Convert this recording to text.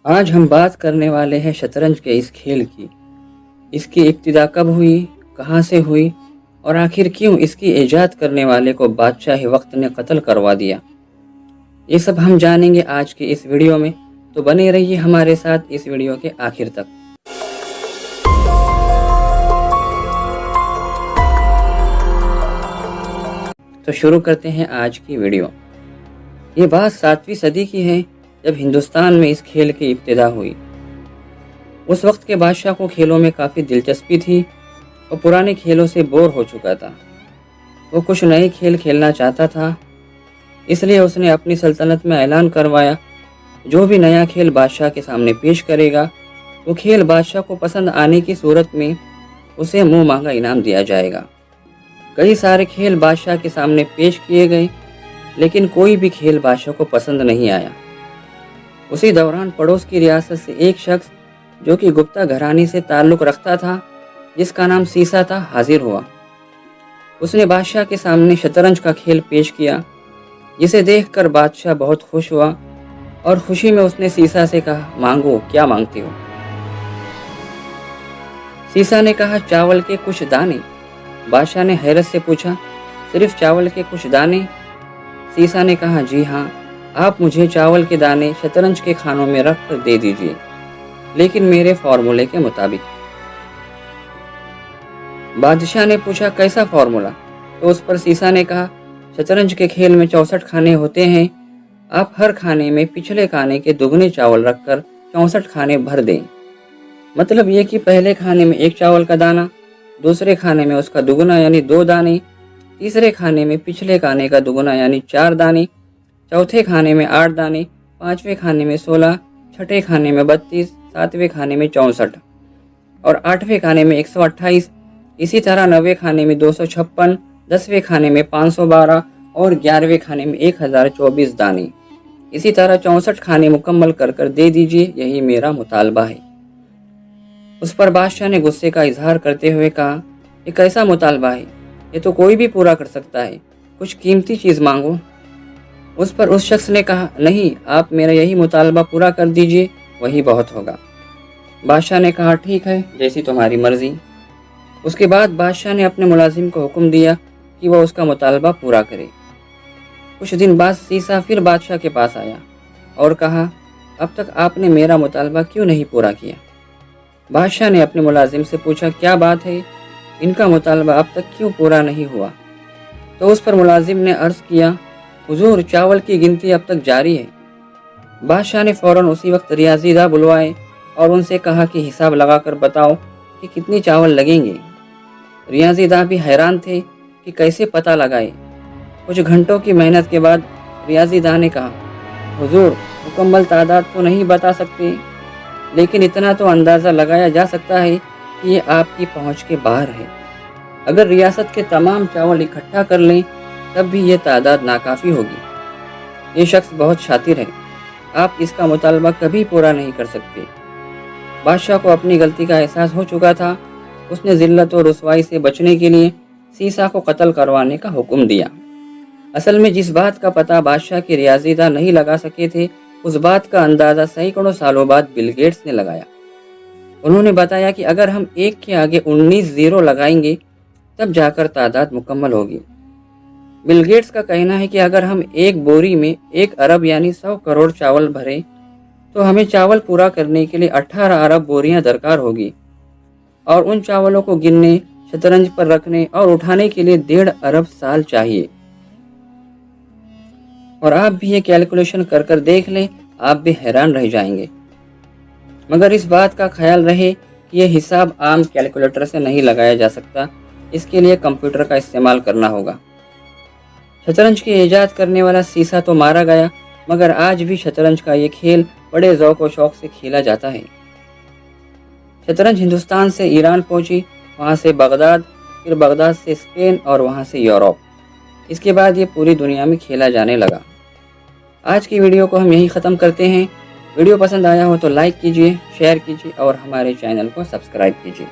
آج ہم بات کرنے والے ہیں شطرنج کے اس کھیل کی۔ اس کی ابتدا کب ہوئی، کہاں سے ہوئی اور آخر کیوں اس کی ایجاد کرنے والے کو بادشاہ وقت نے قتل کروا دیا، یہ سب ہم جانیں گے آج کے اس ویڈیو میں، تو بنے رہیے ہمارے ساتھ اس ویڈیو کے آخر تک۔ تو شروع کرتے ہیں آج کی ویڈیو۔ یہ بات 7ویں صدی کی ہے جب ہندوستان میں اس کھیل کی ابتدا ہوئی۔ اس وقت کے بادشاہ کو کھیلوں میں کافی دلچسپی تھی اور پرانے کھیلوں سے بور ہو چکا تھا۔ وہ کچھ نئے کھیل کھیلنا چاہتا تھا، اس لیے اس نے اپنی سلطنت میں اعلان کروایا جو بھی نیا کھیل بادشاہ کے سامنے پیش کرے گا وہ کھیل بادشاہ کو پسند آنے کی صورت میں اسے منہ مانگا انعام دیا جائے گا۔ کئی سارے کھیل بادشاہ کے سامنے پیش کیے گئے لیکن کوئی بھی کھیل بادشاہ کو پسند نہیں آیا۔ اسی دوران پڑوس کی ریاست سے ایک شخص جو کہ گپتا گھرانے سے تعلق رکھتا تھا، جس کا نام سیسا تھا، حاضر ہوا۔ اس نے بادشاہ کے سامنے شطرنج کا کھیل پیش کیا، جسے دیکھ کر بادشاہ بہت خوش ہوا اور خوشی میں اس نے سیسا سے کہا، مانگو، کیا مانگتے ہو؟ سیسا نے کہا، چاول کے کچھ دانے۔ بادشاہ نے حیرت سے پوچھا، صرف چاول کے کچھ دانے؟ سیسا نے کہا، جی ہاں، آپ مجھے چاول کے دانے شطرنج کے خانوں میں رکھ کر دے دیجئے، لیکن میرے فارمولے کے مطابق۔ بادشاہ نے پوچھا، کیسا فارمولا؟ تو اس پر سیسا نے کہا، شطرنج کے کھیل میں 64 کھانے ہوتے ہیں، آپ ہر کھانے میں پچھلے کھانے کے دگنے چاول رکھ کر 64 کھانے بھر دیں۔ مطلب یہ کہ پہلے کھانے میں 1 چاول کا دانہ، دوسرے کھانے میں اس کا دگنا یعنی 2 دانے، تیسرے کھانے میں پچھلے کھانے کا دگنا یعنی 4 دانے، چوتھے کھانے میں 8 دانے، پانچویں کھانے میں 16، چھٹے کھانے میں 32، ساتویں کھانے میں 64 اور آٹھویں کھانے میں 128، اسی طرح 9ویں کھانے میں 256، 10ویں کھانے میں 512 اور 11ویں کھانے میں 1024 دانے۔ اسی طرح 64 کھانے مکمل کر دے دیجئے، یہی میرا مطالبہ ہے۔ اس پر بادشاہ نے غصے کا اظہار کرتے ہوئے کہا، یہ کیسا مطالبہ ہے؟ یہ تو کوئی بھی پورا کر سکتا ہے، کچھ قیمتی چیز مانگو۔ اس پر اس شخص نے کہا، نہیں، آپ میرا یہی مطالبہ پورا کر دیجئے، وہی بہت ہوگا۔ بادشاہ نے کہا، ٹھیک ہے، جیسی تمہاری مرضی۔ اس کے بعد بادشاہ نے اپنے ملازم کو حکم دیا کہ وہ اس کا مطالبہ پورا کرے۔ کچھ دن بعد سیسا پھر بادشاہ کے پاس آیا اور کہا، اب تک آپ نے میرا مطالبہ کیوں نہیں پورا کیا؟ بادشاہ نے اپنے ملازم سے پوچھا، کیا بات ہے، ان کا مطالبہ اب تک کیوں پورا نہیں ہوا؟ تو اس پر ملازم نے عرض کیا، حضور، چاول کی گنتی اب تک جاری ہے۔ بادشاہ نے فوراً اسی وقت ریاضی داں بلوائے اور ان سے کہا کہ حساب لگا کر بتاؤ کہ کتنی چاول لگیں گے۔ ریاضی داں بھی حیران تھے کہ کیسے پتہ لگائے۔ کچھ گھنٹوں کی محنت کے بعد ریاضی داں نے کہا، حضور، مکمل تعداد تو نہیں بتا سکتے، لیکن اتنا تو اندازہ لگایا جا سکتا ہے کہ یہ آپ کی پہنچ کے باہر ہے۔ اگر ریاست کے تمام چاول اکٹھا کر لیں تب بھی یہ تعداد ناکافی ہوگی۔ یہ شخص بہت شاطر ہے، آپ اس کا مطالبہ کبھی پورا نہیں کر سکتے۔ بادشاہ کو اپنی غلطی کا احساس ہو چکا تھا۔ اس نے ذلت و رسوائی سے بچنے کے لیے سیسا کو قتل کروانے کا حکم دیا۔ اصل میں جس بات کا پتہ بادشاہ کے ریاضی داں نہیں لگا سکے تھے، اس بات کا اندازہ سینکڑوں سالوں بعد بل گیٹس نے لگایا۔ انہوں نے بتایا کہ اگر ہم 1 کے آگے 19 زیرو لگائیں گے تب جا کر تعداد مکمل ہوگی۔ بل گیٹس کا کہنا ہے کہ اگر ہم ایک بوری میں 1 ارب یعنی 100 کروڑ چاول بھریں تو ہمیں چاول پورا کرنے کے لیے 18 ارب بوریاں درکار ہوگی، اور ان چاولوں کو گننے، شطرنج پر رکھنے اور اٹھانے کے لیے 1.5 ارب سال چاہیے۔ اور آپ بھی یہ کیلکولیشن کر دیکھ لیں، آپ بھی حیران رہ جائیں گے۔ مگر اس بات کا خیال رہے کہ یہ حساب عام کیلکولیٹر سے نہیں لگایا جا سکتا، اس کے لیے کمپیوٹر کا استعمال کرنا ہوگا۔ شطرنج کی ایجاد کرنے والا سیسا تو مارا گیا، مگر آج بھی شطرنج کا یہ کھیل بڑے ذوق و شوق سے کھیلا جاتا ہے۔ شطرنج ہندوستان سے ایران پہنچی، وہاں سے بغداد، پھر بغداد سے اسپین اور وہاں سے یورپ۔ اس کے بعد یہ پوری دنیا میں کھیلا جانے لگا۔ آج کی ویڈیو کو ہم یہیں ختم کرتے ہیں۔ ویڈیو پسند آیا ہو تو لائک کیجیے، شیئر کیجیے اور ہمارے چینل کو سبسکرائب کیجیے۔